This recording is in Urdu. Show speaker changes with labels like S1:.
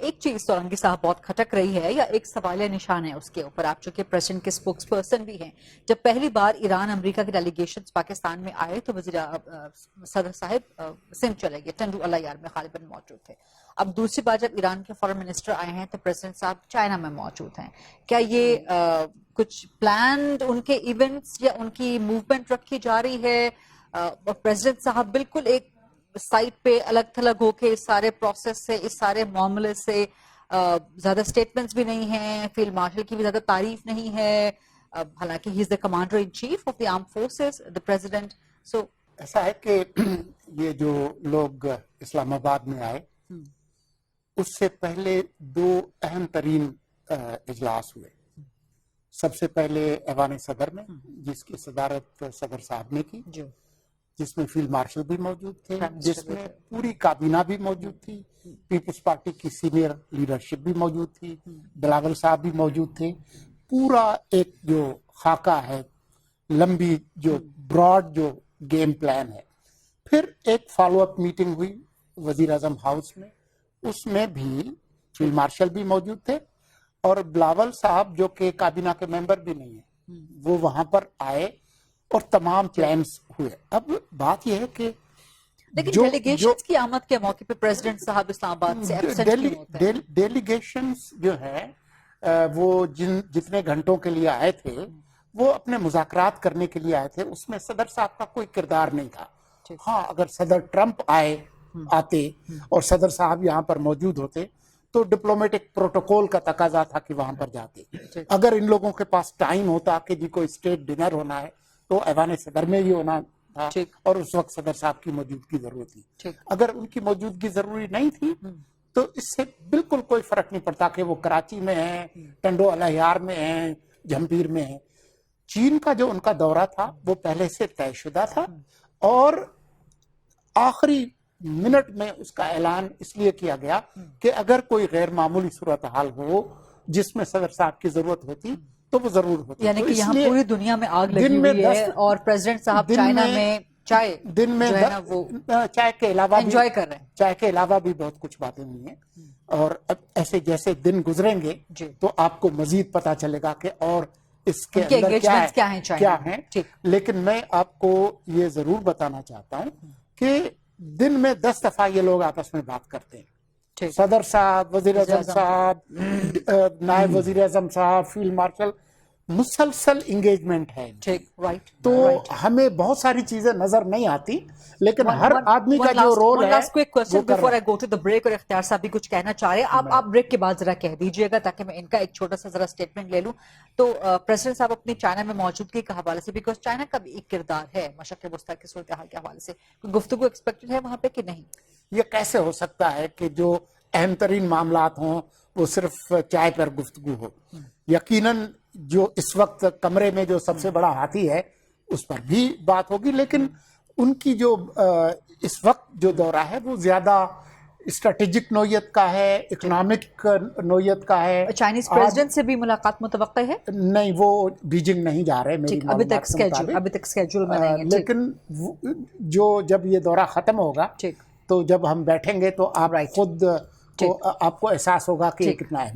S1: ایک چیز سولنگی صاحب بہت کھٹک رہی ہے یا ایک سوالیہ نشان ہے اس کے اوپر، آپ چونکہ پریزیڈنٹ کے اسپوکس پرسن بھی ہیں، جب پہلی بار ایران امریکہ کے ڈیلیگیشنز پاکستان میں آئے تو صدر صاحب سندھ چلے گئے، ٹنڈو الیار میں غالباً موجود تھے. اب دوسری بار جب ایران کے فارن منسٹر آئے ہیں تو پریزیڈنٹ صاحب چائنا میں موجود ہیں. کیا یہ کچھ پلانڈ ان کے ایونٹس یا ان کی موومنٹ رکھی جا رہی ہے؟ اور پریزیڈنٹ صاحب بالکل ایک سائٹ پہ الگ تھلگ ہو کے اس سارے پروسیس سے، اس سارے معاملے سے، زیادہ سٹیٹمنٹس بھی نہیں ہیں، فیلڈ مارشل کی بھی زیادہ تعریف نہیں ہے، حالانکہ he is the commander in chief of the armed forces, the president. So
S2: ایسا ہے کہ یہ جو لوگ اسلام آباد میں آئے اس سے پہلے دو اہم ترین اجلاس ہوئے. سب سے پہلے ایوان صدر میں، جس کی صدارت صدر صاحب نے کی، جس میں فیلڈ مارشل بھی موجود تھے، جس میں پوری کابینہ بھی موجود تھی، پیپلز پارٹی کی سینئر لیڈرشپ بھی موجود تھی، بلاول صاحب بھی موجود تھے. پورا ایک جو خاکہ ہے، لمبی جو براڈ جو گیم پلان ہے. پھر ایک فالو اپ میٹنگ ہوئی وزیر اعظم ہاؤس میں، اس میں بھی فیلڈ مارشل بھی موجود تھے اور بلاول صاحب جو کہ کابینہ کے ممبر بھی نہیں ہیں وہ وہاں پر آئے اور تمام پلانز ہوئے. اب بات یہ ہے کہ
S1: لیکن ڈیلیگیشنز کی آمد کے موقع پہ پریزیڈنٹ صاحب اسلام آباد سے ایبسنٹ کیوں ہوتے ہیں؟
S2: ڈیلیگیشنز جو ہے وہ جتنے گھنٹوں کے لیے آئے تھے وہ اپنے مذاکرات کرنے کے لیے آئے تھے، اس میں صدر صاحب کا کوئی کردار نہیں تھا. ہاں اگر صدر ٹرمپ آتے اور صدر صاحب یہاں پر موجود ہوتے تو ڈپلومیٹک پروٹوکول کا تقاضا تھا کہ وہاں پر جاتے. اگر ان لوگوں کے پاس ٹائم ہوتا کہ جی کوئی اسٹیٹ ڈنر ہونا ہے تو ایوان صدر میں ہی ہونا تھا اور اس وقت صدر صاحب کی موجودگی ضروری تھی. اگر ان کی موجودگی ضروری نہیں تھی تو اس سے بالکل کوئی فرق نہیں پڑتا کہ وہ کراچی میں ہیں، ٹنڈو الیار میں ہیں، جھمپیر میں ہیں. چین کا جو ان کا دورہ تھا وہ پہلے سے طے شدہ تھا اور آخری منٹ میں اس کا اعلان اس لیے کیا گیا کہ اگر کوئی غیر معمولی صورتحال ہو جس میں صدر صاحب کی ضرورت ہوتی تو وہ ضرور ہوتی.
S1: یعنی کہ یہاں پوری دنیا میں آگ لگی ہوئی ہے اور پریزیڈنٹ صاحب چائنا میں
S2: دن میں چائے کے علاوہ
S1: انجوائے کر رہے ہیں.
S2: چائے کے علاوہ بھی بہت کچھ باتیں ہوئی ہیں اور اب ایسے جیسے دن گزریں گے تو آپ کو مزید پتا چلے گا کہ اور اس کے اندر کیا ہیں. لیکن میں آپ کو یہ ضرور بتانا چاہتا ہوں کہ دن میں 10 دفعہ یہ لوگ آپس میں بات کرتے ہیں. صدر صاحب، وزیر اعظم صاحب، نائب وزیر اعظم صاحب، فیلڈ مارشل، مسلسل انگیجمنٹ ہے. تو ہمیں بہت ساری چیزیں نظر نہیں آتی لیکن ہر آدمی کا جو رول ہے.
S1: Last quick question before I go to the break, اور اختیار صاحب بھی کچھ کہنا چاہ رہے ہیں. آپ بریک کے بعد ذرا کہہ دیجئے گا تاکہ میں ان کا ایک چھوٹا سا ذرا سٹیٹمنٹ لے لوں. تو پریزیڈنٹ صاحب اپنی چائنا میں موجودگی کے حوالے سے، بیکاز چائنا کا بھی ایک کردار ہے مشرق وسطیٰ کی صورتحال کے حوالے سے، کوئی گفتگو ایکسپیکٹڈ ہے وہاں پہ کہ نہیں؟
S2: یہ کیسے ہو سکتا ہے کہ جو اہم ترین معاملات ہوں وہ صرف چائے پر گفتگو ہو؟ یقیناً جو اس وقت کمرے میں جو سب سے بڑا ہاتھی ہے اس پر بھی بات ہوگی، لیکن ان کی جو اس وقت جو دورہ ہے وہ زیادہ اسٹریٹجک نوعیت کا ہے، اکنامک نوعیت کا ہے.
S1: چائنیز پریزیڈنٹ سے بھی ملاقات متوقع ہے؟
S2: نہیں، وہ بیجنگ نہیں جا رہے میری معلومات کے مطابق،
S1: ابھی تک اسکیجول میں نہیں ہے.
S2: لیکن جو جب یہ دورہ ختم ہوگا تو جب ہم بیٹھیں گے تو آپ خود آپ کو احساس ہوگا کہ کتنا اہم